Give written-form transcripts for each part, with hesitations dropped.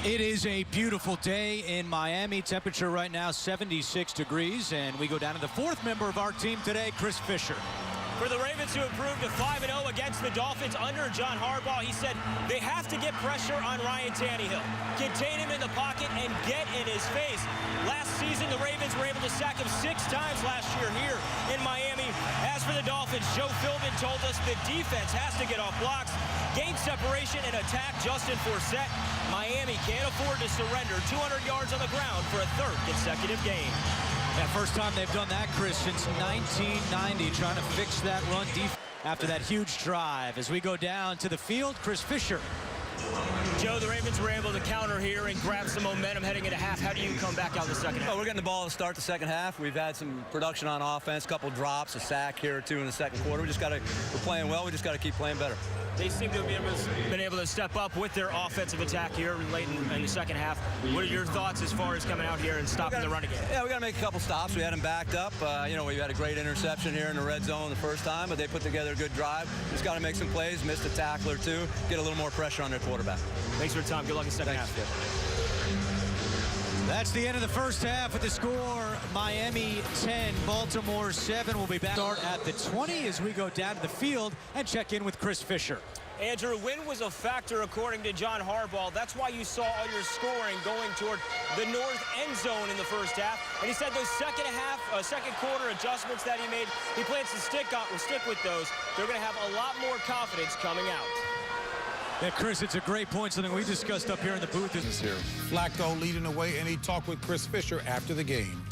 It is a beautiful day in Miami. Temperature right now 76 degrees, and we go down to the fourth member of our team today, Chris Fischer. For the Ravens to improve to 5-0 against the Dolphins under John Harbaugh, he said they have to get pressure on Ryan Tannehill, contain him in the pocket, and get in his face. Last season, the Ravens were able to sack him 6 times last year here in Miami. As for the Dolphins, Joe Philbin told us the defense has to get off blocks, gain separation, and attack Justin Forsett. Miami can't afford to surrender 200 yards on the ground for a third consecutive game. Yeah, first time they've done that, Chris, since 1990, trying to fix that run defense after that huge drive. As we go down to the field, Chris Fischer. Joe, the Ravens were able to counter here and grab some momentum heading into half. How do you come back out in the second half? Well, we're getting the ball to start the second half. We've had some production on offense, a couple drops, a sack here or two in the second quarter. We're playing well. We just got to keep playing better. They seem to have been able to step up with their offensive attack here late in the second half. What are your thoughts as far as coming out here and stopping the running game? Yeah, we got to make a couple stops. We had them backed up. We had a great interception here in the red zone the first time, but they put together a good drive. Just got to make some plays, missed a tackle or two, get a little more pressure on their quarterback. Thanks for your time. Good luck in the second half. That's the end of the first half with the score. Miami 10, Baltimore 7. We'll be back start at the 20 as we go down to the field and check in with Chris Fischer. Andrew, wind was a factor according to John Harbaugh. That's why you saw all your scoring going toward the north end zone in the first half. And he said those second quarter adjustments that he made, he plans to stick with those. They're going to have a lot more confidence coming out. Yeah, Chris, it's a great point, something we discussed up here in the booth. Here. Flacco leading the way, and he talked with Chris Fischer after the game.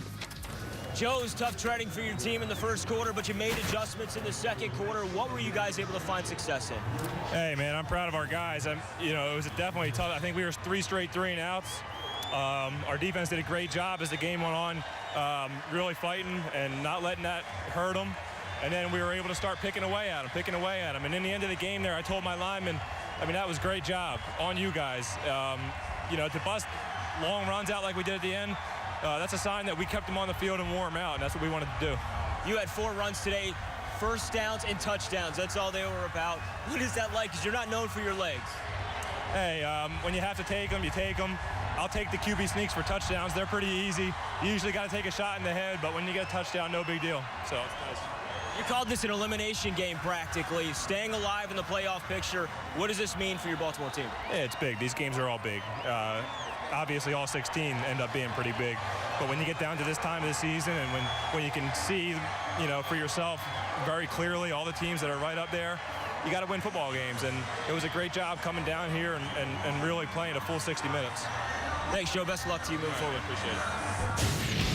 Joe's tough treading for your team in the first quarter, but you made adjustments in the second quarter. What were you guys able to find success in? Hey, man, I'm proud of our guys. It was definitely tough. I think we were 3 straight 3-and-outs. Our defense did a great job as the game went on, really fighting and not letting that hurt them. And then we were able to start picking away at them. And in the end of the game there, I told my linemen, that was a great job on you guys. To bust long runs out like we did at the end, that's a sign that we kept them on the field and wore them out, and that's what we wanted to do. You had 4 runs today, first downs and touchdowns. That's all they were about. What is that like? Because you're not known for your legs. Hey, when you have to take them, you take them. I'll take the QB sneaks for touchdowns. They're pretty easy. You usually got to take a shot in the head, but when you get a touchdown, no big deal. So it's nice. You called this an elimination game practically, staying alive in the playoff picture. What does this mean for your Baltimore team? Yeah, it's big. These games are all big. Obviously, all 16 end up being pretty big. But when you get down to this time of the season and when you can see, for yourself very clearly all the teams that are right up there, you got to win football games. And it was a great job coming down here and really playing a full 60 minutes. Thanks, Joe. Best of luck to you moving forward. Appreciate it.